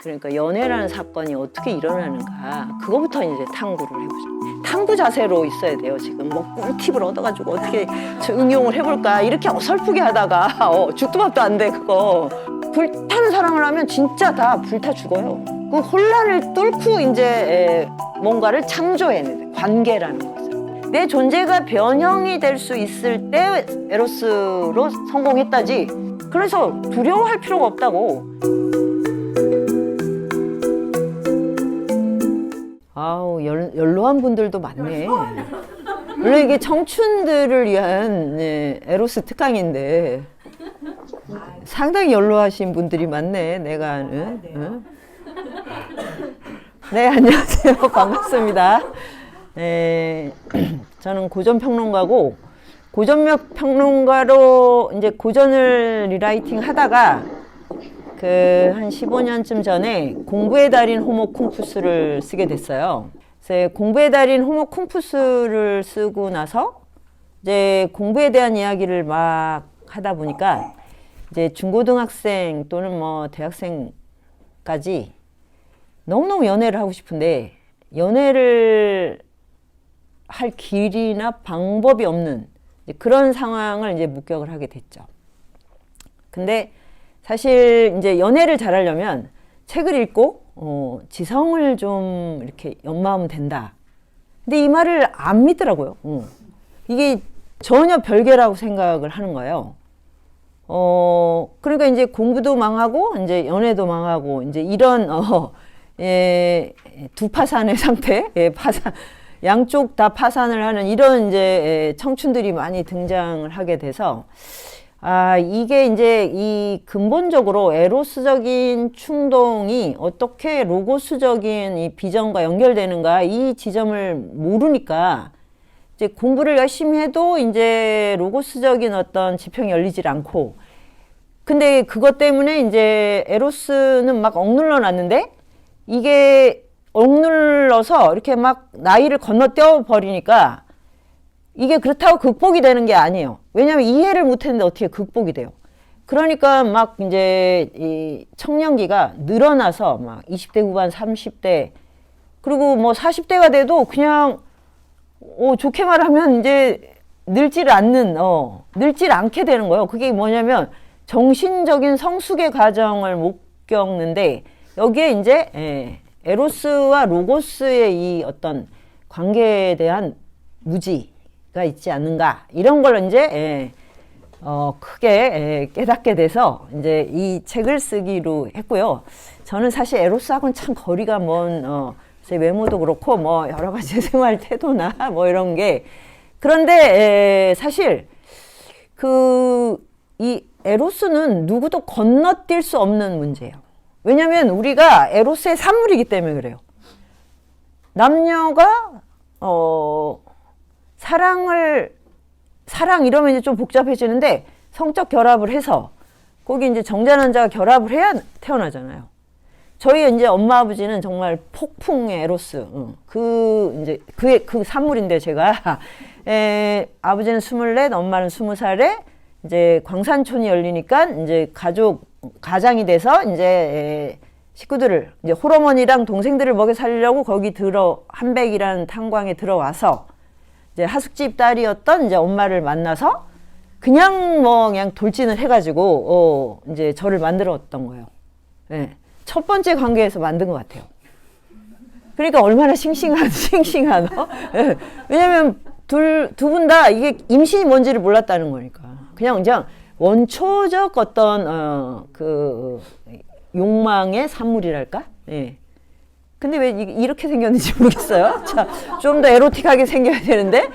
그러니까 연애라는 사건이 어떻게 일어나는가 그거부터 이제 탐구를 해보죠. 탐구 자세로 있어야 돼요. 지금 뭐 꿀팁을 얻어가지고 어떻게 응용을 해볼까 이렇게 어설프게 하다가 죽도 밥도 안 돼 그거. 불타는 사랑을 하면 진짜 다 불타 죽어요. 그 혼란을 뚫고 이제 뭔가를 창조해내야 돼. 관계라는 것을. 내 존재가 변형이 될 수 있을 때 에로스로 성공했다지. 그래서 두려워할 필요가 없다고. 아우 연로한 분들도 많네. 원래 이게 청춘들을 위한 에로스 특강인데 상당히 연로하신 분들이 많네. 내가 아는. 응? 네, 안녕하세요. 반갑습니다. 저는 고전평론가고 고전력 평론가로 이제 고전을 리라이팅 하다가 한 15년쯤 전에 공부의 달인 호모쿵푸스를 쓰게 됐어요. 그래서 공부의 달인 호모쿵푸스를 쓰고 나서 이제 공부에 대한 이야기를 막 하다 보니까 이제 중고등학생 또는 뭐 대학생까지 너무너무 연애를 하고 싶은데 연애를 할 길이나 방법이 없는 그런 상황을 이제 목격을 하게 됐죠. 근데 사실 이제 연애를 잘하려면 책을 읽고 지성을 좀 이렇게 연마하면 된다. 근데 이 말을 안 믿더라고요. 이게 전혀 별개라고 생각을 하는 거예요. 그러니까 이제 공부도 망하고 이제 연애도 망하고 이제 이런 두 파산의 상태, 파산 양쪽 다 파산을 하는 이런 이제 청춘들이 많이 등장을 하게 돼서 이게 이제 이 근본적으로 에로스적인 충동이 어떻게 로고스적인 이 비전과 연결되는가 이 지점을 모르니까 이제 공부를 열심히 해도 이제 로고스적인 어떤 지평이 열리질 않고 근데 그것 때문에 이제 에로스는 막 억눌러 놨는데 이게 억눌러서 이렇게 막 나이를 건너뛰어 버리니까 이게 그렇다고 극복이 되는 게 아니에요. 왜냐하면 이해를 못했는데 어떻게 극복이 돼요. 그러니까 막 이제 이 청년기가 늘어나서 막 20대 후반 30대 그리고 뭐 40대가 돼도 그냥 좋게 말하면 이제 늙지를 않게 되는 거예요. 그게 뭐냐면 정신적인 성숙의 과정을 못 겪는데 여기에 이제 에로스와 로고스의 이 어떤 관계에 대한 무지가 있지 않는가 이런 걸 이제 크게 깨닫게 돼서 이제 이 책을 쓰기로 했고요. 저는 사실 에로스하고는 참 거리가 먼 제 외모도 그렇고 뭐 여러 가지 생활 태도나 뭐 이런 게 그런데 사실 이 에로스는 누구도 건너뛸 수 없는 문제예요. 왜냐하면 우리가 에로스의 산물이기 때문에 그래요. 남녀가 사랑 이러면 이제 좀 복잡해지는데 성적 결합을 해서 거기 이제 정자 남자가 결합을 해야 태어나잖아요. 저희 이제 엄마 아버지는 정말 폭풍의 에로스. 그 산물인데 제가 아버지는 24, 엄마는 20살에 이제 광산촌이 열리니까 이제 가장이 돼서 이제 식구들을 이제 홀어머니랑 동생들을 먹여 살리려고 거기 한백이라는 탄광에 들어와서 이제 하숙집 딸이었던 이제 엄마를 만나서 그냥 돌진을 해가지고 이제 저를 만들었던 거예요. 첫 번째 관계에서 만든 것 같아요. 그러니까 얼마나 싱싱한. 왜냐면 두 분 다 이게 임신이 뭔지를 몰랐다는 거니까. 그냥 원초적 어떤 욕망의 산물이랄까? 근데 왜 이렇게 생겼는지 모르겠어요. 자, 좀 더 에로틱하게 생겨야 되는데.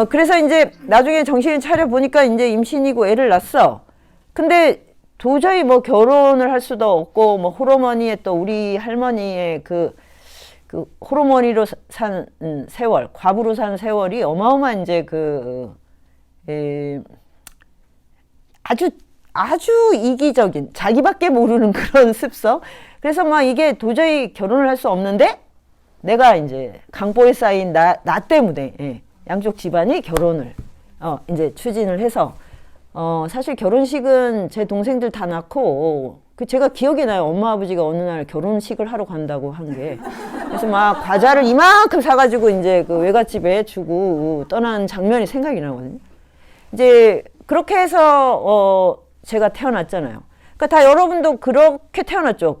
그래서 이제 나중에 정신을 차려 보니까 이제 임신이고 애를 낳았어. 근데 도저히 뭐 결혼을 할 수도 없고 뭐 호르몬이의 또 우리 할머니의 그 호르몬이로 산 세월, 과부로 산 세월이 어마어마한 이제 아주 이기적인 자기밖에 모르는 그런 습성. 그래서 막 이게 도저히 결혼을 할 수 없는데 내가 이제 강보에 쌓인 나 때문에 양쪽 집안이 결혼을 이제 추진을 해서 사실 결혼식은 제 동생들 다 낳고 그 제가 기억이 나요. 엄마 아버지가 어느 날 결혼식을 하러 간다고 한 게. 그래서 막 과자를 이만큼 사가지고 이제 그 외갓집에 주고 떠난 장면이 생각이 나거든요. 이제 그렇게 해서 제가 태어났잖아요. 그러니까 다 여러분도 그렇게 태어났죠.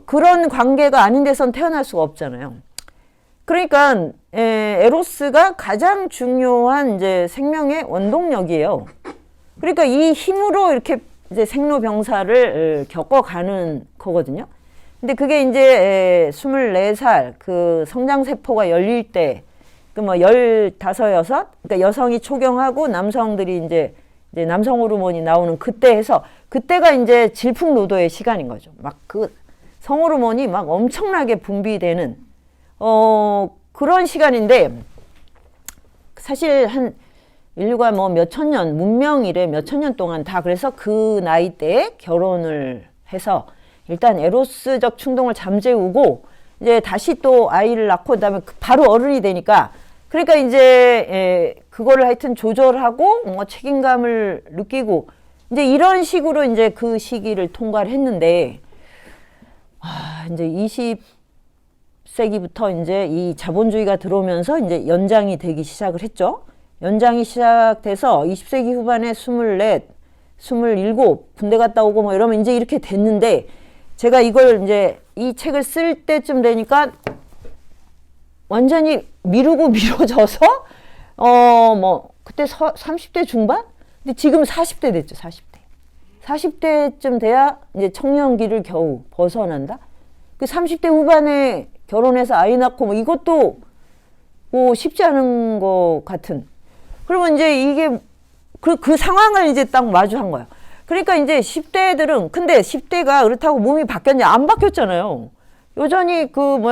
그런 관계가 아닌 데선 태어날 수가 없잖아요. 그러니까 에로스가 가장 중요한 이제 생명의 원동력이에요. 그러니까 이 힘으로 이렇게 이제 생로병사를 겪어가는 거거든요. 근데 그게 이제 24살 그 성장세포가 열릴 때, 그 뭐 15, 6, 그러니까 여성이 초경하고 남성들이 이제 남성 호르몬이 나오는 그때 해서, 그때가 이제 질풍노도의 시간인 거죠. 막 그 성호르몬이 막 엄청나게 분비되는, 그런 시간인데, 사실 한 인류가 뭐 몇천 년, 문명 이래 몇천 년 동안 다 그래서 그 나이 때에 결혼을 해서 일단 에로스적 충동을 잠재우고 이제 다시 또 아이를 낳고 그다음에 바로 어른이 되니까, 그러니까 이제 그거를 하여튼 조절하고 뭐 책임감을 느끼고 이제 이런 식으로 이제 그 시기를 통과를 했는데, 이제 20세기부터 이제 이 자본주의가 들어오면서 이제 연장이 되기 시작을 했죠. 연장이 시작돼서 20세기 후반에 24, 27 군대 갔다 오고 뭐 이러면 이제 이렇게 됐는데, 제가 이걸 이제 이 책을 쓸 때쯤 되니까 완전히 미뤄져서 뭐 그때 30대 중반? 근데 지금 40대 됐죠. 40대쯤 돼야 이제 청년기를 겨우 벗어난다. 그 30대 후반에 결혼해서 아이 낳고 뭐 이것도 뭐 쉽지 않은 것 같은. 그러면 이제 이게 그 상황을 이제 딱 마주한 거예요. 그러니까 이제 10대들은, 근데 10대가 그렇다고 몸이 바뀌었냐? 안 바뀌었잖아요. 여전히 그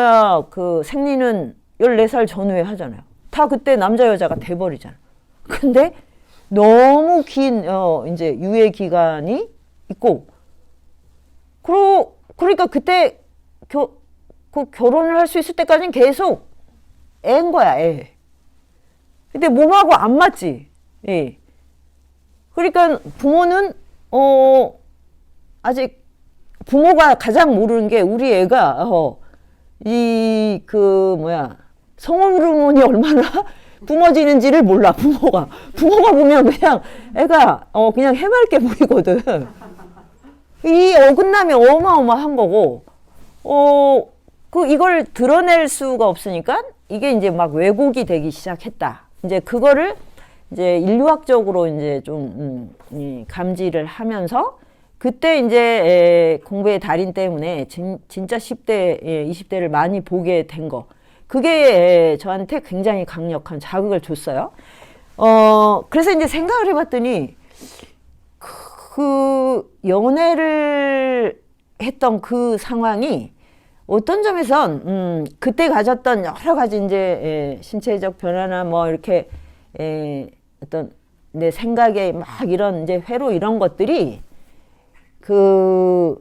생리는 14살 전후에 하잖아요. 다 그때 남자 여자가 돼버리잖아. 근데 너무 긴 이제 유예 기간이 있고, 그러니까 그때 결혼을 할 수 있을 때까지는 계속 애인 거야, 애. 근데 몸하고 안 맞지. 예. 그러니까 부모는 아직 부모가 가장 모르는 게, 우리 애가 성호르몬이 얼마나 뿜어지는지를 몰라. 부모가 보면 그냥 애가 그냥 해맑게 보이거든. 이 어긋남이 어마어마한 거고, 이걸 드러낼 수가 없으니까 이게 이제 막 왜곡이 되기 시작했다. 이제 그거를 이제 인류학적으로 이제 좀 감지를 하면서, 그때 이제 공부의 달인 때문에 진짜 10대, 20대를 많이 보게 된 거. 그게 저한테 굉장히 강력한 자극을 줬어요. 그래서 이제 생각을 해봤더니, 그 연애를 했던 그 상황이 어떤 점에선 그때 가졌던 여러 가지 이제 신체적 변화나 뭐 이렇게 어떤 내 생각에 막 이런 이제 회로 이런 것들이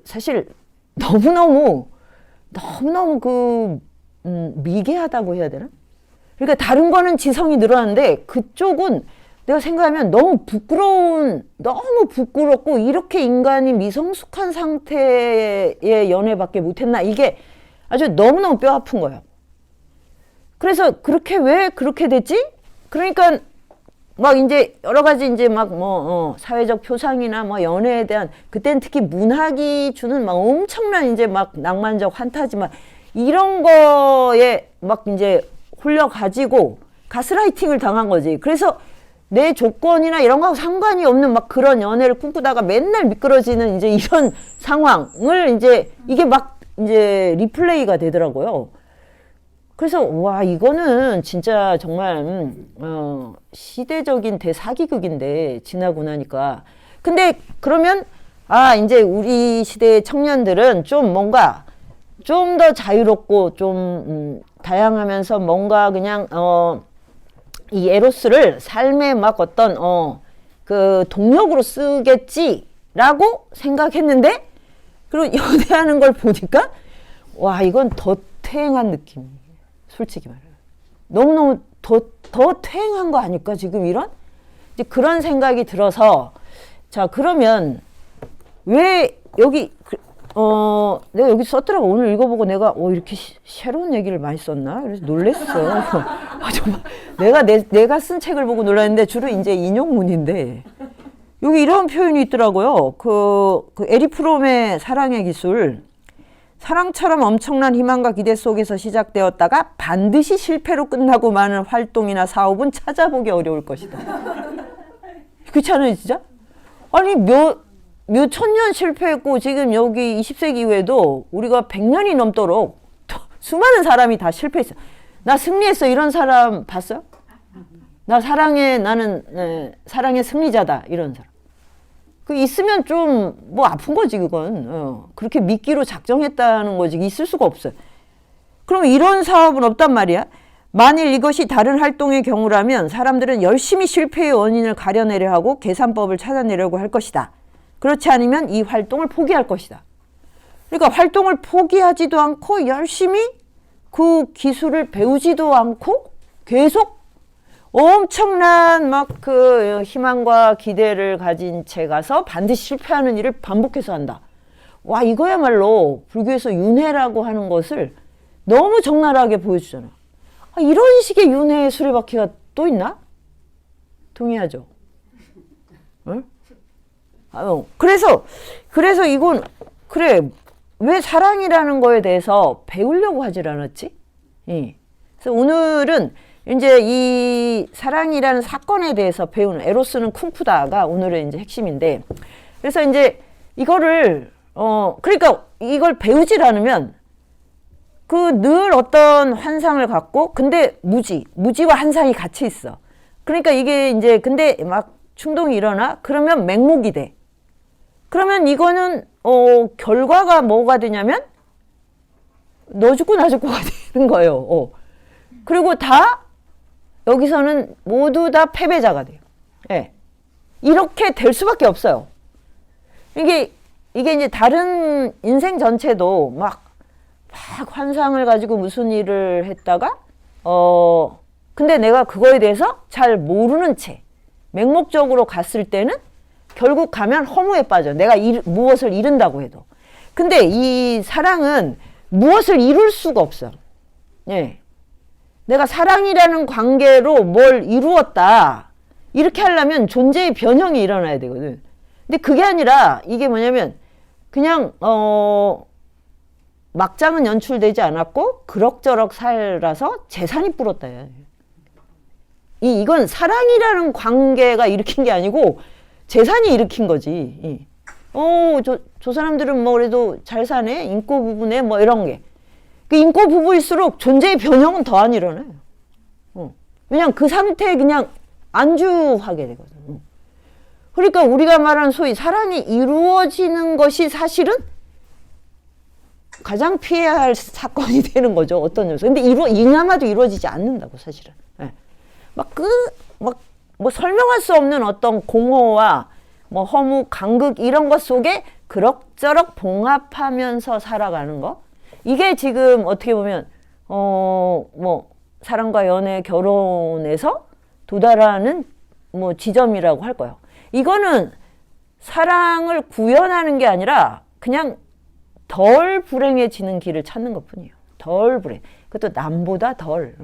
사실 너무너무 미개하다고 해야 되나? 그러니까 다른 거는 지성이 늘어나는데 그쪽은 내가 생각하면 너무 부끄럽고, 이렇게 인간이 미성숙한 상태의 연애밖에 못했나, 이게 아주 너무너무 뼈 아픈 거예요. 그래서 왜 그렇게 됐지? 그러니까 막 이제 여러 가지 이제 막 사회적 표상이나 뭐 연애에 대한, 그때는 특히 문학이 주는 막 엄청난 이제 막 낭만적 환타지만 이런 거에 막 이제 홀려가지고 가스라이팅을 당한 거지. 그래서 내 조건이나 이런 거하고 상관이 없는 막 그런 연애를 꿈꾸다가 맨날 미끄러지는 이제 이런 상황을 이제 이게 막 이제 리플레이가 되더라고요. 그래서 와, 이거는 진짜 정말 시대적인 대사기극인데, 지나고 나니까. 근데 그러면 이제 우리 시대의 청년들은 좀 뭔가 좀 더 자유롭고 좀 다양하면서 뭔가 그냥 이 에로스를 삶의 막 어떤 그 동력으로 쓰겠지라고 생각했는데, 그리고 연애하는 걸 보니까 와, 이건 더 퇴행한 느낌. 솔직히 말해요. 너무너무 더 퇴행한 거 아닐까 지금 이런? 이제 그런 생각이 들어서, 자, 그러면 왜 여기 내가 여기 썼더라고. 오늘 읽어보고 내가 이렇게 새로운 얘기를 많이 썼나? 그래서 놀랬어. 정말 내가 쓴 책을 보고 놀랐는데 주로 이제 인용문인데 여기 이런 표현이 있더라고요. 그 에리 프롬의 사랑의 기술. 사랑처럼 엄청난 희망과 기대 속에서 시작되었다가 반드시 실패로 끝나고 마는 활동이나 사업은 찾아보기 어려울 것이다. 그렇지 않아요, 진짜? 아니, 몇 천년 실패했고 지금 여기 20세기 이후에도 우리가 100년이 넘도록 수많은 사람이 다 실패했어. 나 승리했어. 이런 사람 봤어요? 나는 사랑의 승리자다. 이런 사람. 그 있으면 좀 뭐 아픈 거지 그건. 그렇게 미끼로 작정했다는 거지. 있을 수가 없어요. 그럼 이런 사업은 없단 말이야. 만일 이것이 다른 활동의 경우라면 사람들은 열심히 실패의 원인을 가려내려 하고 계산법을 찾아내려고 할 것이다. 그렇지 않으면 이 활동을 포기할 것이다. 그러니까 활동을 포기하지도 않고 열심히 그 기술을 배우지도 않고 계속 엄청난 막 그 희망과 기대를 가진 채 가서 반드시 실패하는 일을 반복해서 한다. 와, 이거야말로 불교에서 윤회라고 하는 것을 너무 적나라하게 보여주잖아. 이런 식의 윤회의 수레바퀴가 또 있나? 동의하죠? 응? 그래서 이건 그래, 왜 사랑이라는 거에 대해서 배우려고 하질 않았지? 그래서 오늘은 이제 이 사랑이라는 사건에 대해서 배우는 에로스는 쿵푸다가 오늘의 이제 핵심인데, 그래서 이제 이거를 그러니까 이걸 배우질 않으면 그 늘 어떤 환상을 갖고 근데 무지와 환상이 같이 있어. 그러니까 이게 이제 근데 막 충동이 일어나 그러면 맹목이 돼. 그러면 이거는 결과가 뭐가 되냐면 너 죽고 나 죽고가 되는 거예요. 그리고 다 여기서는 모두 다 패배자가 돼요. 예. 이렇게 될 수밖에 없어요. 이게 이제 다른 인생 전체도 막 환상을 가지고 무슨 일을 했다가 근데 내가 그거에 대해서 잘 모르는 채 맹목적으로 갔을 때는 결국 가면 허무에 빠져. 내가 무엇을 이룬다고 해도. 근데 이 사랑은 무엇을 이룰 수가 없어. 예. 내가 사랑이라는 관계로 뭘 이루었다. 이렇게 하려면 존재의 변형이 일어나야 되거든. 근데 그게 아니라 이게 뭐냐면 그냥 막장은 연출되지 않았고 그럭저럭 살아서 재산이 불었다. 이건 사랑이라는 관계가 일으킨 게 아니고 재산이 일으킨 거지. 저 사람들은 뭐 그래도 잘 사네. 인고 부부네. 뭐 이런 게. 그 인고 부부일수록 존재의 변형은 더 안 일어나요. 왜냐면 그 상태에 그냥 안주하게 되거든. 그러니까 우리가 말하는 소위 사랑이 이루어지는 것이 사실은 가장 피해야 할 사건이 되는 거죠. 어떤 요소. 근데 이나마도 이루어지지 않는다고 사실은. 예. 뭐 설명할 수 없는 어떤 공허와 뭐 허무, 간극 이런 것 속에 그럭저럭 봉합하면서 살아가는 거. 이게 지금 어떻게 보면 뭐 사랑과 연애, 결혼에서 도달하는 뭐 지점이라고 할 거예요. 이거는 사랑을 구현하는 게 아니라 그냥 덜 불행해지는 길을 찾는 것뿐이에요. 덜 불행. 그것도 남보다 덜.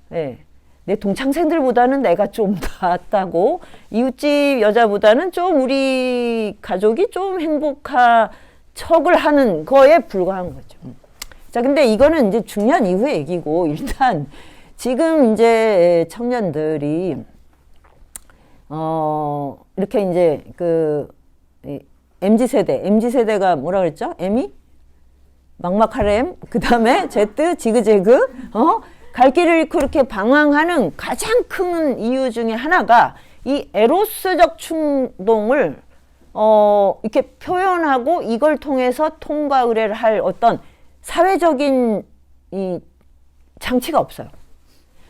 네. 내 동창생들보다는 내가 좀 낫다고, 이웃집 여자보다는 좀 우리 가족이 좀 행복한 척을 하는 거에 불과한 거죠. 자, 근데 이거는 이제 중요한 이후의 얘기고, 일단 지금 이제 청년들이 이렇게 이제 MZ세대가 뭐라 그랬죠? M이? 막막하렘, 그 다음에 Z, 지그재그, 갈 길을 잃고 이렇게 방황하는 가장 큰 이유 중에 하나가 이 에로스적 충동을 이렇게 표현하고 이걸 통해서 통과 의례를 할 어떤 사회적인 이 장치가 없어요.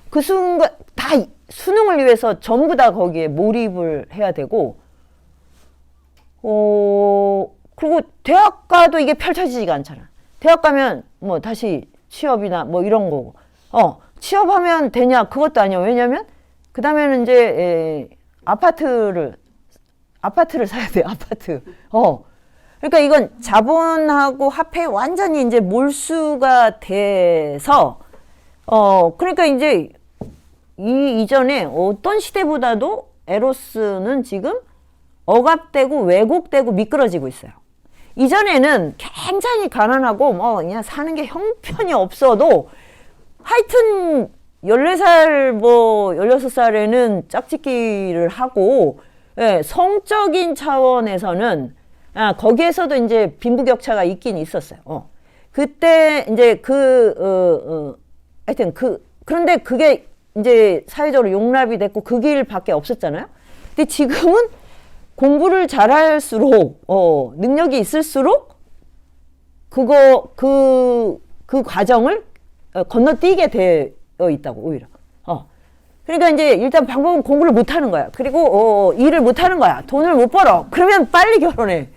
그 순간 다 수능을 위해서 전부 다 거기에 몰입을 해야 되고, 그리고 대학 가도 이게 펼쳐지지가 않잖아. 대학 가면 뭐 다시 취업이나 뭐 이런 거고, 취업하면 되냐? 그것도 아니야. 왜냐면 그 다음에는 이제 아파트를 사야 돼. 아파트. 그러니까 이건 자본하고 화폐 완전히 이제 몰수가 돼서, 그러니까 이제 이전에 어떤 시대보다도 에로스는 지금 억압되고 왜곡되고 미끄러지고 있어요. 이전에는 굉장히 가난하고 뭐 그냥 사는 게 형편이 없어도 하여튼 14살 뭐 16살에는 짝짓기를 하고, 예, 성적인 차원에서는 거기에서도 이제 빈부격차가 있긴 있었어요. 그때 이제 하여튼 그런데 그게 이제 사회적으로 용납이 됐고 그 길밖에 없었잖아요. 근데 지금은 공부를 잘할수록, 능력이 있을수록 그 과정을 건너뛰게 되어 있다고, 오히려. 그러니까 이제 일단 방법은 공부를 못 하는 거야. 그리고, 일을 못 하는 거야. 돈을 못 벌어. 그러면 빨리 결혼해.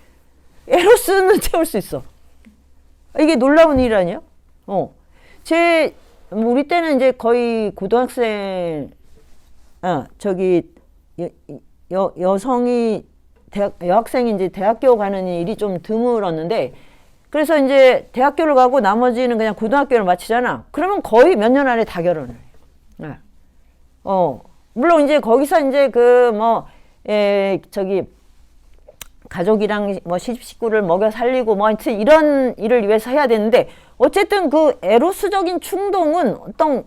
에로스는 채울 수 있어. 이게 놀라운 일 아니야? 우리 때는 이제 거의 고등학생, 여성이 여학생이 이제 대학교 가는 일이 좀 드물었는데, 그래서 이제 대학교를 가고 나머지는 그냥 고등학교를 마치잖아. 그러면 거의 몇 년 안에 다 결혼을 해. 물론 이제 거기서 이제 가족이랑 뭐 시집 식구를 먹여 살리고 뭐 하여튼 이런 일을 위해서 해야 되는데, 어쨌든 그 에로스적인 충동은 어떤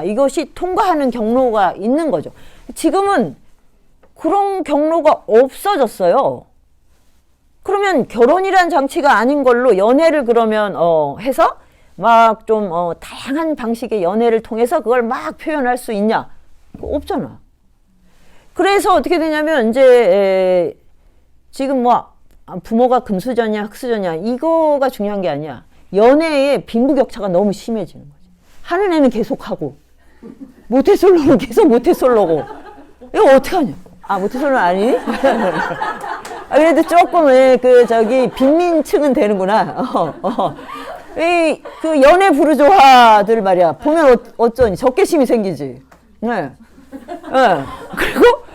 이것이 통과하는 경로가 있는 거죠. 지금은 그런 경로가 없어졌어요. 그러면 결혼이란 장치가 아닌 걸로 연애를 그러면 해서 막 좀 다양한 방식의 연애를 통해서 그걸 막 표현할 수 있냐? 없잖아. 그래서 어떻게 되냐면 이제 지금 뭐 부모가 금수저냐 흑수저냐 이거가 중요한 게 아니야. 연애의 빈부격차가 너무 심해지는 거지. 하는 애는 계속 하고 모태솔로는 계속 모태솔로고. 이거 어떡하냐? 모태솔로는 아니니? 그래도 조금 빈민층은 되는구나. 그 연애 부르조아들 말이야. 보면 어쩌니 적개심이 생기지. 네. 그리고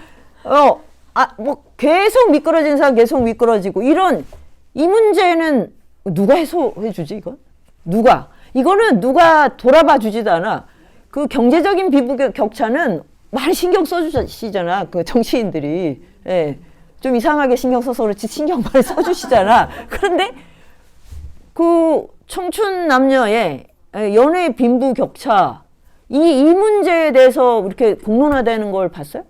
뭐 계속 미끄러진 사람 계속 미끄러지고 이 문제는 누가 해소해 주지, 이건? 이거는 누가 돌아봐 주지도 않아. 그 경제적인 빈부격차는 많이 신경 써주시잖아, 그 정치인들이. 예. 좀 이상하게 신경 써서 그렇지 신경 많이 써주시잖아. 그런데 그 청춘 남녀의 연애 빈부격차 이 문제에 대해서 이렇게 공론화되는 걸 봤어요?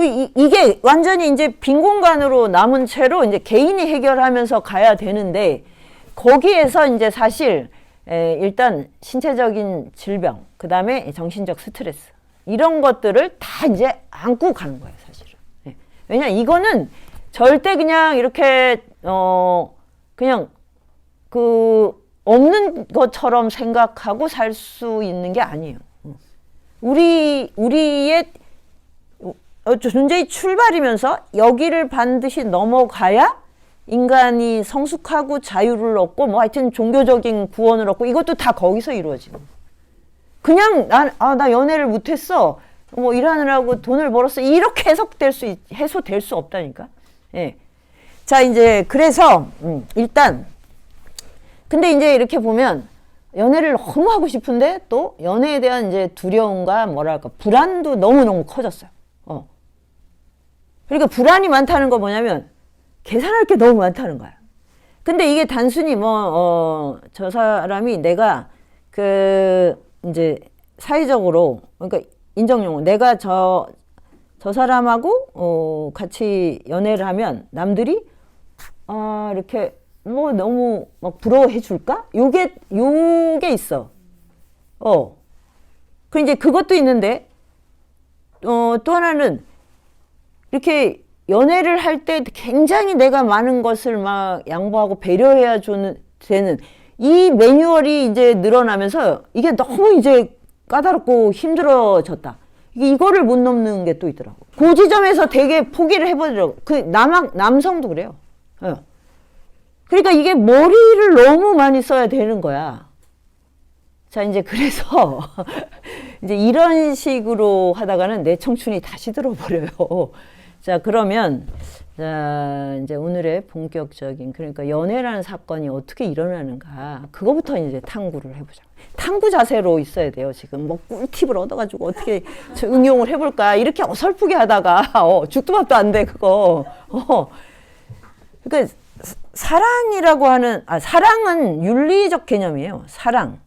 이게 완전히 이제 빈 공간으로 남은 채로 이제 개인이 해결하면서 가야 되는데, 거기에서 이제 사실 일단 신체적인 질병, 그 다음에 정신적 스트레스 이런 것들을 다 이제 안고 가는 거예요, 사실은. 왜냐 이거는 절대 그냥 이렇게 그냥 없는 것처럼 생각하고 살 수 있는 게 아니에요. 우리의 존재의 출발이면서 여기를 반드시 넘어가야 인간이 성숙하고 자유를 얻고 뭐 하여튼 종교적인 구원을 얻고 이것도 다 거기서 이루어지는 거예요. 그냥 나 연애를 못했어. 뭐 일하느라고 돈을 벌었어. 이렇게 해소될 수 없다니까. 예. 자, 이제 그래서 일단 근데 이제 이렇게 보면 연애를 너무 하고 싶은데 또 연애에 대한 이제 두려움과 뭐랄까 불안도 너무너무 커졌어요. 그러니까 불안이 많다는 거 뭐냐면 계산할 게 너무 많다는 거야. 근데 이게 단순히 저 사람이 내가 이제 사회적으로 그러니까 인정용어 내가 저 사람하고 같이 연애를 하면 남들이 이렇게 뭐 너무 막 부러워해 줄까? 요게 있어. 그 이제 그것도 있는데 또 하나는 이렇게 연애를 할 때 굉장히 내가 많은 것을 막 양보하고 배려해야 되는 이 매뉴얼이 이제 늘어나면서 이게 너무 이제 까다롭고 힘들어졌다. 이거를 못 넘는 게 또 있더라고. 그 지점에서 되게 포기를 해버리더라고. 남성도 그래요. 그러니까 이게 머리를 너무 많이 써야 되는 거야. 자, 이제 그래서 이제 이런 식으로 하다가는 내 청춘이 다시 들어버려요. 자, 그러면, 자, 이제 오늘의 본격적인, 그러니까 연애라는 사건이 어떻게 일어나는가. 그거부터 이제 탐구를 해보자. 탐구 자세로 있어야 돼요. 지금 뭐 꿀팁을 얻어가지고 어떻게 응용을 해볼까. 이렇게 어설프게 하다가, 죽도 밥도 안 돼, 그거. 그러니까 사랑이라고 하는, 사랑은 윤리적 개념이에요. 사랑.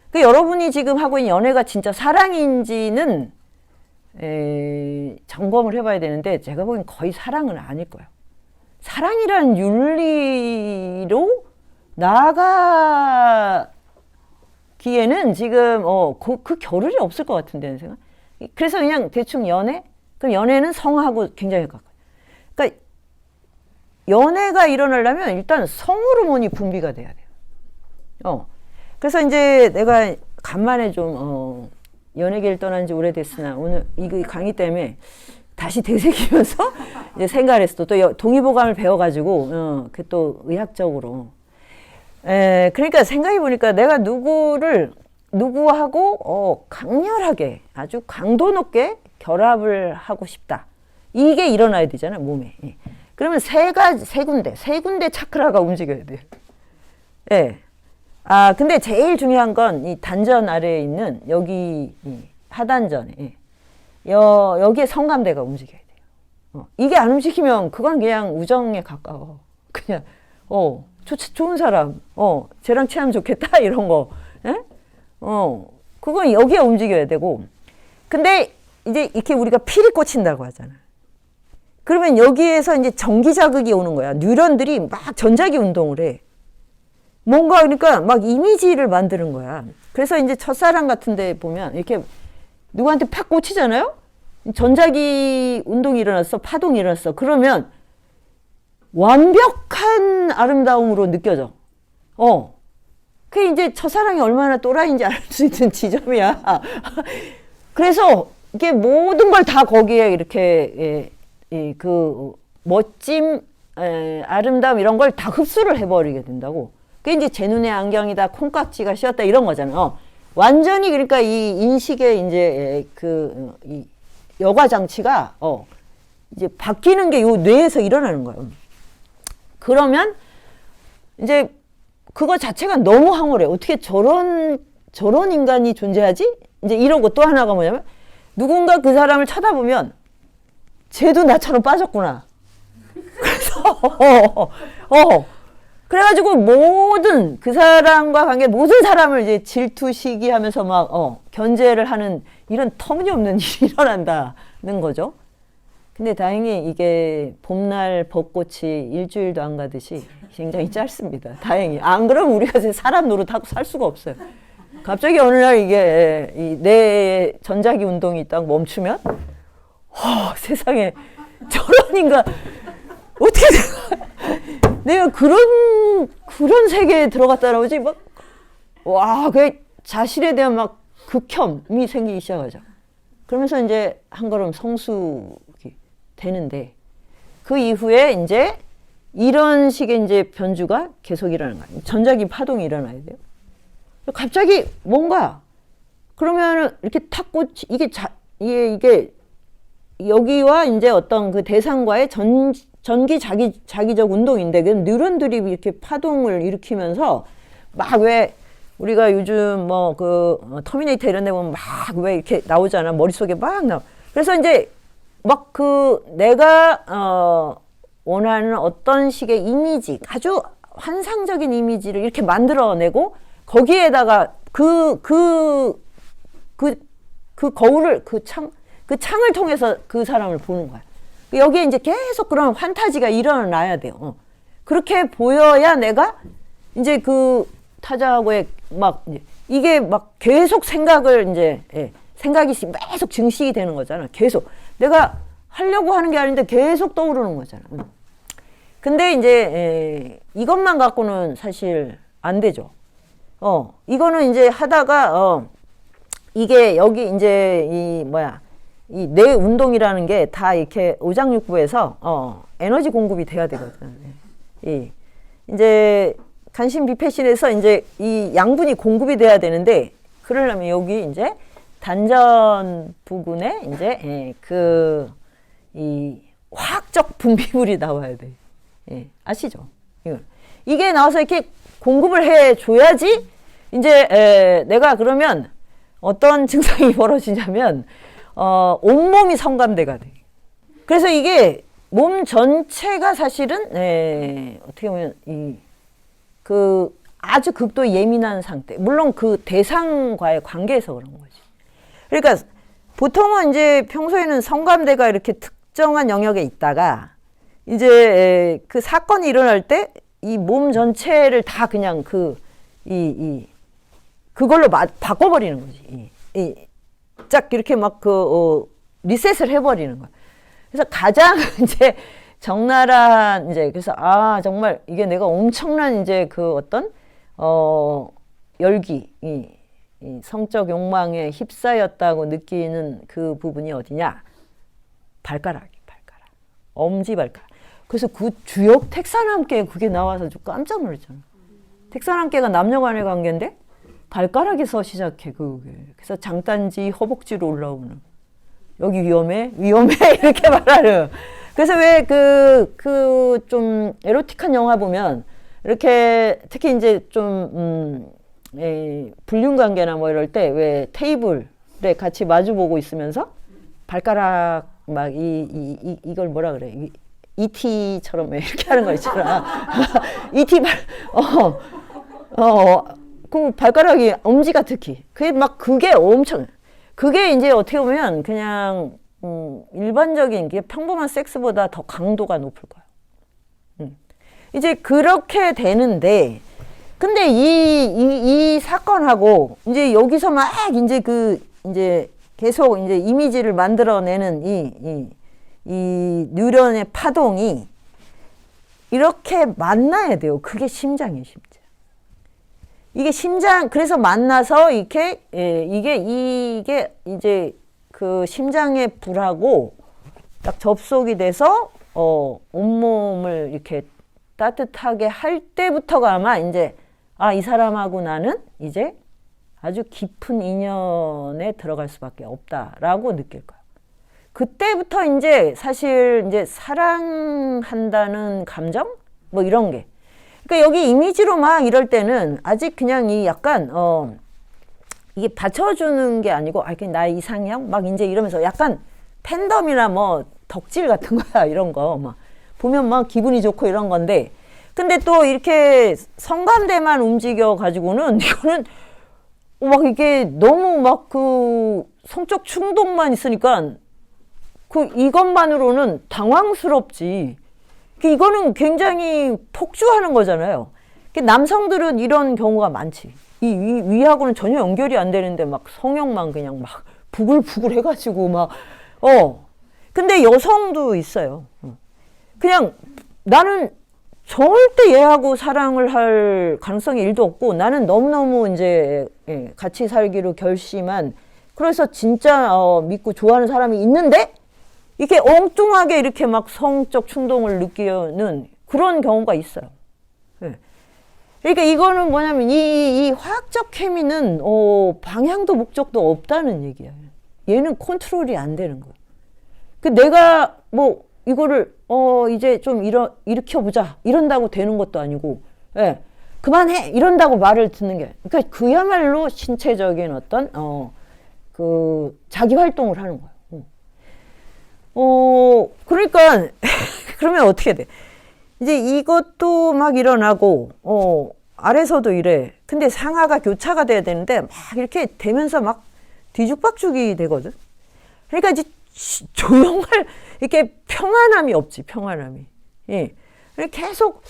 그러니까 여러분이 지금 하고 있는 연애가 진짜 사랑인지는 점검을 해봐야 되는데 제가 보기엔 거의 사랑은 아닐 거예요. 사랑이라는 윤리로 나아가기에는 지금 그 겨를이 없을 것 같은데 생각. 그래서 그냥 대충 연애? 그럼 연애는 성하고 굉장히 가까워요. 그러니까 연애가 일어나려면 일단 성호르몬이 분비가 돼야 돼요. 그래서 이제 내가 간만에 좀 연예계를 떠난 지 오래됐으나 오늘 이 강의 때문에 다시 되새기면서 이제 생각을 했어. 또 동의보감을 배워가지고 그 또 의학적으로. 그러니까 생각해 보니까 내가 누구하고 강렬하게 아주 강도 높게 결합을 하고 싶다. 이게 일어나야 되잖아 몸에. 그러면 세 군데 차크라가 움직여야 돼요. 예. 근데 제일 중요한 건 이 단전 아래에 있는 여기 하단전에 여기에 성감대가 움직여야 돼요. 이게 안 움직이면 그건 그냥 우정에 가까워. 그냥 좋은 사람, 쟤랑 취하면 좋겠다 이런 거. 예? 그건 여기에 움직여야 되고. 근데 이제 이렇게 우리가 필이 꽂힌다고 하잖아. 그러면 여기에서 이제 전기 자극이 오는 거야. 뉴런들이 막 전자기 운동을 해. 뭔가 그러니까 막 이미지를 만드는 거야. 그래서 이제 첫사랑 같은 데 보면 이렇게 누구한테 팍 꽂히잖아요? 전자기 운동이 일어났어. 파동이 일어났어. 그러면 완벽한 아름다움으로 느껴져. 그게 이제 첫사랑이 얼마나 또라이인지 알 수 있는 지점이야. 그래서 이게 모든 걸 다 거기에 이렇게 그 멋짐, 아름다움 이런 걸 다 흡수를 해버리게 된다고. 그게 이제 제 눈의 안경이다, 콩깍지가 씌었다 이런 거잖아. 완전히 그러니까 이 인식의 이제 이 여과 장치가 이제 바뀌는 게 요 뇌에서 일어나는 거예요. 그러면 이제 그거 자체가 너무 황홀해. 어떻게 저런 인간이 존재하지? 이제 이러고 또 하나가 뭐냐면 누군가 그 사람을 쳐다보면 쟤도 나처럼 빠졌구나. 그래서 그래가지고 모든 그 사람과 관계 모든 사람을 이제 질투 시기하면서 막 견제를 하는 이런 터무니없는 일이 일어난다는 거죠. 근데 다행히 이게 봄날 벚꽃이 일주일도 안 가듯이 굉장히 짧습니다. 다행히. 안 그러면 우리가 사람 노릇하고 살 수가 없어요. 갑자기 어느 날 이게 내 전자기 운동이 딱 멈추면 세상에 저런 인간 어떻게 내가 그런 세계에 들어갔다라고 하지 그 자신에 대한 막 극혐이 생기기 시작하죠. 그러면서 이제 한 걸음 성숙이 되는데 그 이후에 이제 이런 식의 이제 변주가 계속 일어나는 거예요. 전자기 파동이 일어나야 돼요. 갑자기 뭔가 그러면은 이렇게 탁 이게 여기와 이제 어떤 그 대상과의 전기 자기적 운동인데 그 뉴런들이 이렇게 파동을 일으키면서 막 왜 우리가 요즘 뭐 터미네이터 이런 데 보면 막 왜 이렇게 나오잖아. 머릿속에 막 나와. 그래서 이제 막 내가 원하는 어떤 식의 이미지, 아주 환상적인 이미지를 이렇게 만들어내고 거기에다가 그 거울을 그 창을 통해서 그 사람을 보는 거야. 여기에 이제 계속 그런 판타지가 일어나야 돼요. 그렇게 보여야 내가 이제 그 타자하고의 이게 막 계속 생각이 계속 증식이 되는 거잖아. 계속 내가 하려고 하는 게 아닌데 계속 떠오르는 거잖아. 근데 이제 이것만 갖고는 사실 안 되죠. 이거는 이제 하다가 이게 여기 이제 이 뇌 운동이라는 게 다 이렇게 오장육부에서 에너지 공급이 돼야 되거든. 이제 간신 비패신에서 이제 이 양분이 공급이 돼야 되는데 그러려면 여기 이제 단전 부근에 이제 이 화학적 분비물이 나와야 돼. 예, 아시죠? 이게 나와서 이렇게 공급을 해줘야지 이제 내가 그러면 어떤 증상이 벌어지냐면 온몸이 성감대가 돼. 그래서 이게 몸 전체가 사실은 어떻게 보면 그 아주 극도 예민한 상태. 물론 그 대상과의 관계에서 그런 거지. 그러니까 보통은 이제 평소에는 성감대가 이렇게 특정한 영역에 있다가 이제 그 사건이 일어날 때 이 몸 전체를 다 그냥 그걸로 바꿔버리는 거지. 쫙 이렇게 막 리셋을 해버리는 거야. 그래서 가장 이제 적나라한 이제 그래서 정말 이게 내가 엄청난 이제 그 어떤 열기 이 성적 욕망에 휩싸였다고 느끼는 그 부분이 어디냐? 발가락. 엄지발가락. 그래서 그 주역 택사남계 그게 나와서 좀 깜짝 놀랐잖아. 택사남계가 남녀간의 관계인데 발가락에서 시작해 그게. 그래서 장단지, 허벅지로 올라오는. 여기 위험해 이렇게 말하는. 그래서 왜 그 좀 에로틱한 영화 보면 이렇게 특히 이제 좀 불륜 관계나 뭐 이럴 때 왜 테이블에 같이 마주 보고 있으면서 발가락 막 이걸 뭐라 그래? E.T.처럼 이렇게 하는 거 있잖아. E.T. 그 발가락이 엄지가 특히 그게 엄청 그게 이제 어떻게 보면 그냥 일반적인 게 평범한 섹스보다 더 강도가 높을 거야. 이제 그렇게 되는데 근데 이 사건하고 이제 여기서 막 이제 이제 계속 이제 이미지를 만들어내는 이 뉴런의 파동이 이렇게 만나야 돼요. 그게 심장이에요, 심장. 이게 심장, 그래서 만나서 이렇게, 이게 이제 그 심장의 불하고 딱 접속이 돼서, 온몸을 이렇게 따뜻하게 할 때부터가 아마 이제, 이 사람하고 나는 이제 아주 깊은 인연에 들어갈 수밖에 없다라고 느낄 거예요. 그때부터 이제 사실 이제 사랑한다는 감정? 뭐 이런 게. 그러니까 여기 이미지로 막 이럴 때는 아직 그냥 이 약간, 이게 받쳐주는 게 아니고, 그냥 나의 이상형? 막 이제 이러면서 약간 팬덤이나 뭐 덕질 같은 거야, 이런 거. 막 보면 막 기분이 좋고 이런 건데. 근데 또 이렇게 성감대만 움직여 가지고는 이거는 막 이게 너무 막 그 성적 충동만 있으니까 이것만으로는 당황스럽지. 이거는 굉장히 폭주하는 거잖아요. 남성들은 이런 경우가 많지. 위하고는 전혀 연결이 안 되는데 막 성욕만 그냥 막 부글부글 해가지고 막, 근데 여성도 있어요. 그냥 나는 절대 얘하고 사랑을 할 가능성이 1도 없고 나는 너무너무 이제 같이 살기로 결심한 그래서 진짜 믿고 좋아하는 사람이 있는데 이렇게 엉뚱하게 이렇게 막 성적 충동을 느끼는 그런 경우가 있어요. 그러니까 이거는 뭐냐면 이 화학적 케미는 방향도 목적도 없다는 얘기야. 얘는 컨트롤이 안 되는 거야. 내가 뭐 이거를 이제 좀 일으켜보자 이런다고 되는 것도 아니고 그만해 이런다고 말을 듣는 게 그러니까 그야말로 신체적인 어떤 그 자기 활동을 하는 거야. 그러니까 그러면 어떻게 돼? 이제 이것도 막 일어나고 아래서도 이래. 근데 상하가 교차가 돼야 되는데 막 이렇게 되면서 막 뒤죽박죽이 되거든. 그러니까 이제 조용할 이렇게 평안함이 없지. 평안함이. 예. 계속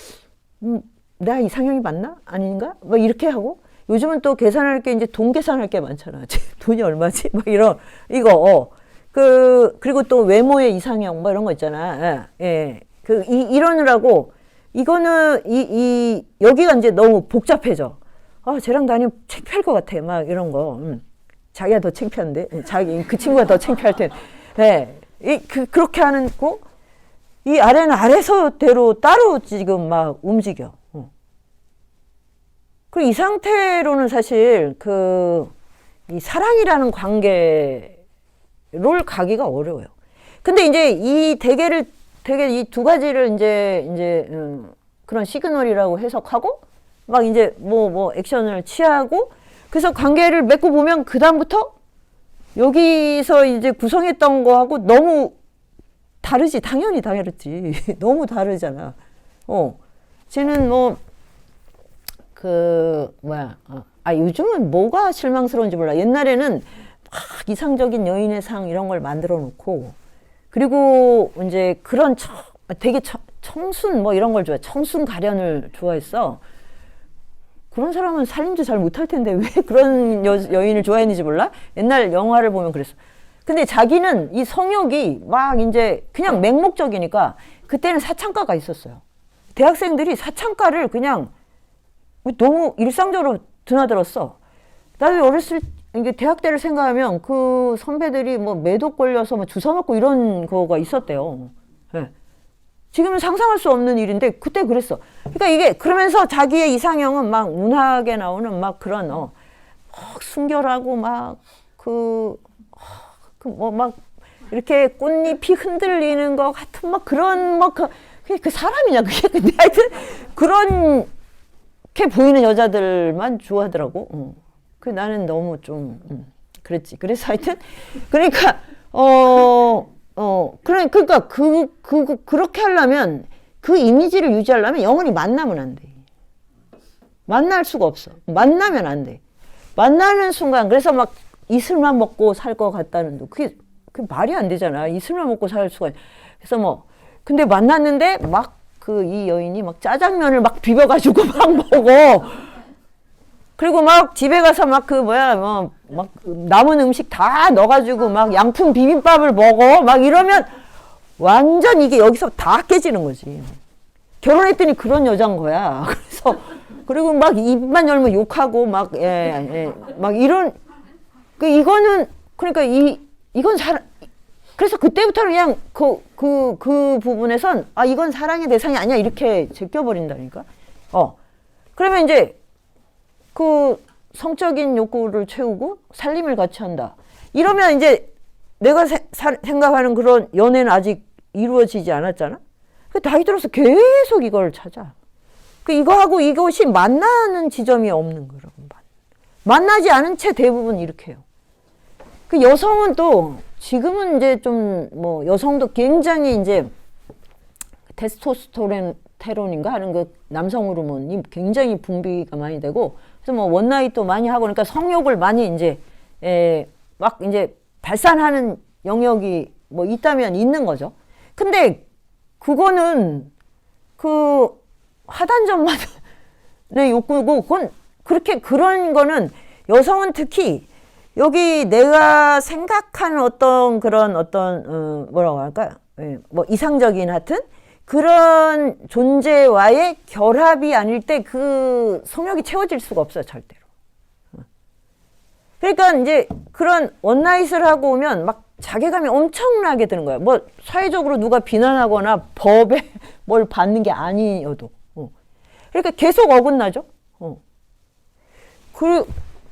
나 이상형이 맞나? 아닌가? 막 이렇게 하고 요즘은 또 계산할 게 이제 돈 계산할 게 많잖아. 돈이 얼마지? 막 이거 그리고 또 외모의 이상형 뭐 이런 거 있잖아. 이러느라고 이거는 여기가 이제 너무 복잡해져. 쟤랑 다니면 창피할 것 같아. 막 이런 거. 자기가 더 창피한데. 그 친구가 더 창피할 텐데. 그렇게 하는 거. 이 아래는 아래서대로 따로 지금 막 움직여. 이 상태로는 사실 이 사랑이라는 관계를 가기가 어려워요. 근데 이제 이 대개를 되게 이 두 가지를 이제 그런 시그널이라고 해석하고 막 이제 뭐 액션을 취하고 그래서 관계를 맺고 보면 그다음부터 여기서 이제 구성했던 거하고 너무 다르지. 당연히 다르지. 너무 다르잖아. 쟤는 요즘은 뭐가 실망스러운지 몰라. 옛날에는 막 이상적인 여인의 상 이런 걸 만들어 놓고 그리고 이제 그런 되게 청순 뭐 이런 걸 좋아해. 청순 가련을 좋아했어. 그런 사람은 살림도 잘 못할 텐데 왜 그런 여인을 좋아했는지 몰라? 옛날 영화를 보면 그랬어. 근데 자기는 이 성욕이 막 이제 그냥 맹목적이니까 그때는 사창가가 있었어요. 대학생들이 사창가를 그냥 너무 일상적으로 드나들었어. 나도 이게 대학 때를 생각하면 그 선배들이 뭐 매독 걸려서 뭐 주워 먹고 이런 거가 있었대요. 네. 지금은 상상할 수 없는 일인데 그때 그랬어. 그러니까 이게 그러면서 자기의 이상형은 막 문학에 나오는 막 그런 순결하고 막 막 이렇게 꽃잎이 흔들리는 것 같은 막 그런 그게 그 사람이냐 그게 근데 하여튼 그렇게 보이는 여자들만 좋아하더라고. 그 나는 너무 좀 그랬지. 그래서 하여튼 그러니까 그러니까 그렇게 하려면 그 이미지를 유지하려면 영원히 만나면 안 돼. 만날 수가 없어. 만나면 안 돼. 만나는 순간 그래서 막 이슬만 먹고 살 것 같다는 그게 말이 안 되잖아. 이슬만 먹고 살 수가. 그래서 근데 만났는데 막 이 여인이 막 짜장면을 막 비벼가지고 막 먹어. 그리고 막 집에 가서 막 막 남은 음식 다 넣어가지고 막 양푼 비빔밥을 먹어. 막 이러면 완전 이게 여기서 다 깨지는 거지. 결혼했더니 그런 여잔 거야. 그래서 그리고 막 입만 열면 욕하고 막 막 이런 이거는 그러니까 이건 그래서 그때부터는 그냥 그 부분에선 이건 사랑의 대상이 아니야 이렇게 제껴버린다니까. 그러면 이제 그 성적인 욕구를 채우고 살림을 같이 한다. 이러면 이제 내가 생각하는 그런 연애는 아직 이루어지지 않았잖아. 나이 들어서 계속 이걸 찾아. 이거하고 이것이 만나는 지점이 없는 거라고. 만나지 않은 채 대부분 이렇게 해요. 여성은 또 지금은 이제 좀 여성도 굉장히 이제 테스토스테론인가 하는 그 남성 호르몬이 굉장히 분비가 많이 되고 그래서 원나잇도 많이 하고 그러니까 성욕을 많이 이제 막 이제 발산하는 영역이 있다면 있는 거죠. 근데 그거는 그 하단점만의 욕구고 그건 그런 거는 여성은 특히 여기 내가 생각하는 그런 뭐라고 할까요? 이상적인 하여튼 그런 존재와의 결합이 아닐 때 그 성욕이 채워질 수가 없어요, 절대로. 그러니까 이제 그런 원나잇을 하고 오면 막 자괴감이 엄청나게 드는 거예요. 사회적으로 누가 비난하거나 법에 뭘 받는 게 아니어도. 그러니까 계속 어긋나죠.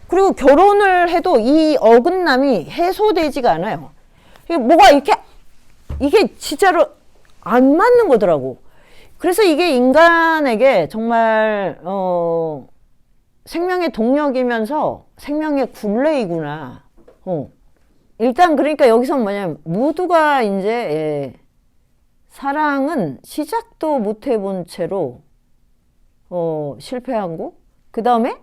그리고 결혼을 해도 이 어긋남이 해소되지가 않아요. 뭐가 이게 진짜로 안 맞는 거더라고. 그래서 이게 인간에게 정말 생명의 동력이면서 생명의 굴레이구나. 일단 그러니까 여기서 뭐냐면 모두가 이제 사랑은 시작도 못 해본 채로 실패하고 그 다음에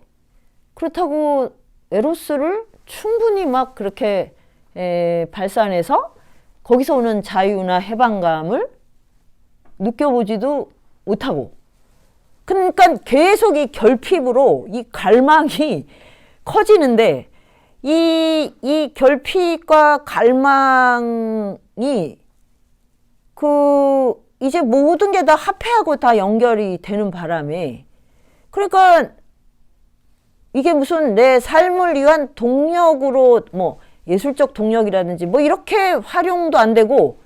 그렇다고 에로스를 충분히 막 그렇게 발산해서 거기서 오는 자유나 해방감을 느껴보지도 못하고 그러니까 계속 이 결핍으로 이 갈망이 커지는데 이 결핍과 갈망이 이제 모든 게 다 합해하고 다 연결이 되는 바람에 그러니까 이게 무슨 내 삶을 위한 동력으로 예술적 동력이라든지 이렇게 활용도 안 되고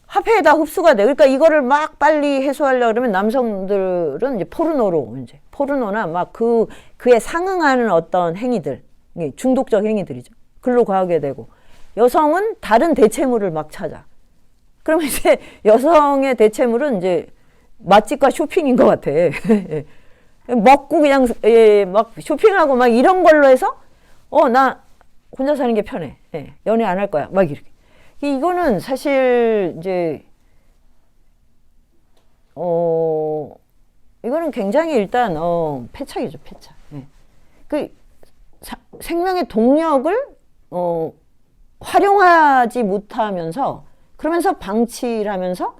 화폐에 다 흡수가 돼. 그러니까 이거를 막 빨리 해소하려고 그러면 남성들은 이제 포르노나 막 그에 상응하는 어떤 행위들, 중독적 행위들이죠. 글로 가게 되고 여성은 다른 대체물을 막 찾아. 그러면 이제 여성의 대체물은 이제 맛집과 쇼핑인 것 같아. 먹고 그냥 막 쇼핑하고 막 이런 걸로 해서 나 혼자 사는 게 편해. 연애 안 할 거야. 막 이렇게. 이거는 사실 이제 이거는 굉장히 일단 패착이죠, 패착. 그 생명의 동력을 활용하지 못하면서 그러면서 방치를 하면서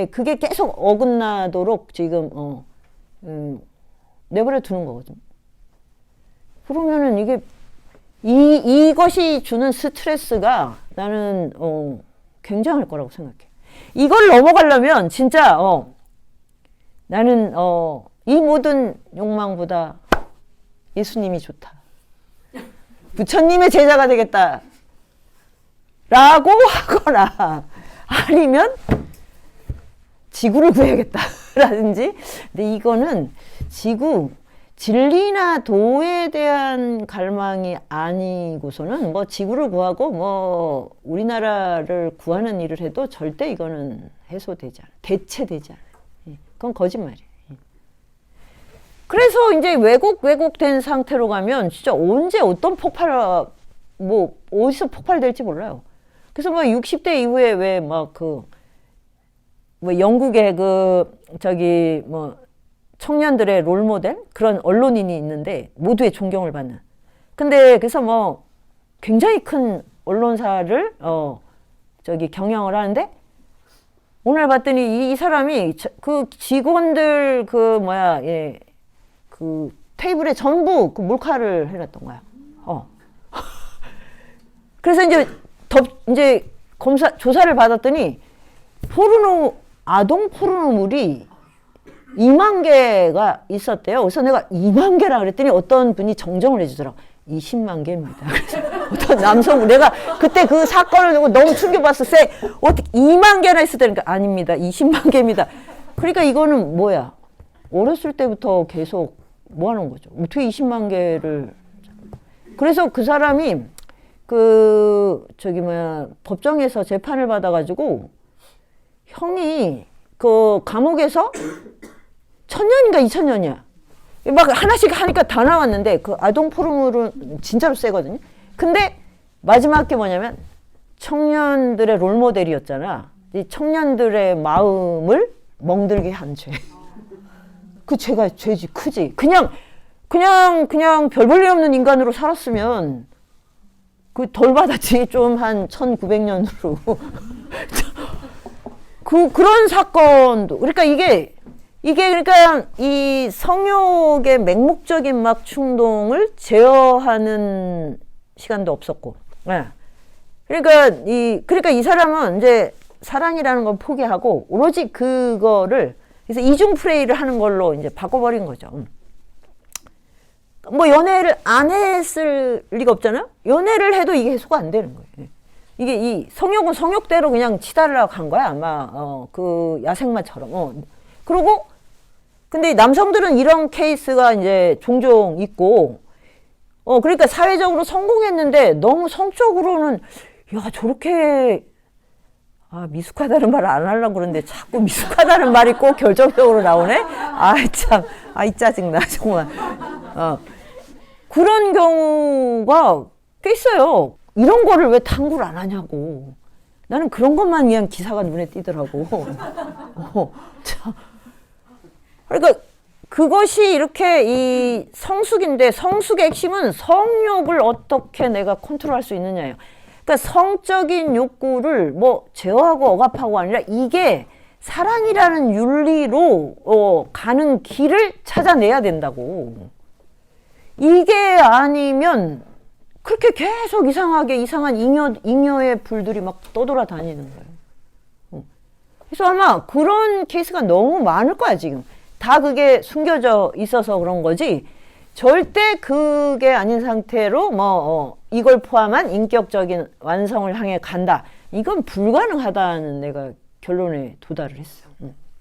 그게 계속 어긋나도록 지금 내버려 두는 거거든요. 그러면은 이게 이것이 주는 스트레스가 나는 굉장할 거라고 생각해. 이걸 넘어가려면 진짜 나는 이 모든 욕망보다 예수님이 좋다. 부처님의 제자가 되겠다. 라고 하거나 아니면 지구를 구해야겠다. 라든지. 근데 이거는 진리나 도에 대한 갈망이 아니고서는 뭐 지구를 구하고 뭐 우리나라를 구하는 일을 해도 절대 이거는 해소되지 않아. 대체되지 않아. 그건 거짓말이에요. 그래서 이제 왜곡된 상태로 가면 진짜 언제 어떤 뭐 어디서 폭발될지 몰라요. 그래서 막 60대 이후에 왜 막 뭐 영국의 뭐 청년들의 롤모델? 그런 언론인이 있는데 모두의 존경을 받는. 근데 그래서 뭐 굉장히 큰 언론사를 경영을 하는데 오늘 봤더니 이 사람이 그 직원들 그 테이블에 전부 그 몰카를 해놨던 거야. 그래서 이제 조사를 받았더니 아동 포르노물이 2만 개가 있었대요. 그래서 내가 2만 개라 그랬더니 어떤 분이 정정을 해주더라고. 20만 개입니다. 그래서 어떤 남성, 내가 그때 그 사건을 두고 너무 충격받았어. 어떻게 2만 개나 있었다니까. 아닙니다. 20만 개입니다. 그러니까 이거는 뭐야? 어렸을 때부터 계속 뭐 하는 거죠? 어떻게 20만 개를. 그래서 그 사람이 법정에서 재판을 받아가지고 형이 그 감옥에서 1000년인가 2000년이야. 막 하나씩 하니까 다 나왔는데 그 아동 포르노는 진짜로 세거든요. 근데 마지막 게 뭐냐면 청년들의 롤모델이었잖아. 이 청년들의 마음을 멍들게 한 죄. 그 죄가 죄지 크지. 그냥 별 볼 일 없는 인간으로 살았으면 덜 받았지. 좀 한 1900년으로. 그런 사건도. 그러니까 이게 그러니까 이 성욕의 맹목적인 막 충동을 제어하는 시간도 없었고. 그러니까 이 사람은 이제 사랑이라는 걸 포기하고 오로지 그거를 그래서 이중 플레이를 하는 걸로 이제 바꿔버린 거죠. 뭐 연애를 안 했을 리가 없잖아요. 연애를 해도 이게 해소가 안 되는 거예요. 이게 이 성욕은 성욕대로 그냥 치달으려고 한 거야. 아마 그 야생마처럼. 그리고 근데 남성들은 이런 케이스가 이제 종종 있고 그러니까 사회적으로 성공했는데 너무 성적으로는 야 저렇게 미숙하다는 말 안 하려고 그러는데 자꾸 미숙하다는 말이 꼭 결정적으로 나오네. 아이 짜증나 정말. 그런 경우가 꽤 있어요. 이런 거를 왜 탐구를 안 하냐고. 나는 그런 것만 그냥 기사가 눈에 띄더라고. 그러니까 그것이 이렇게 이 성숙인데 성숙의 핵심은 성욕을 어떻게 내가 컨트롤할 수 있느냐예요. 그러니까 성적인 욕구를 뭐 제어하고 억압하고 아니라 이게 사랑이라는 윤리로 가는 길을 찾아내야 된다고. 이게 아니면 그렇게 계속 이상한 잉여의 불들이 막 떠돌아다니는 거예요. 그래서 아마 그런 케이스가 너무 많을 거야 지금. 다 그게 숨겨져 있어서 그런 거지 절대 그게 아닌 상태로 이걸 포함한 인격적인 완성을 향해 간다. 이건 불가능하다는 내가 결론에 도달을 했어요.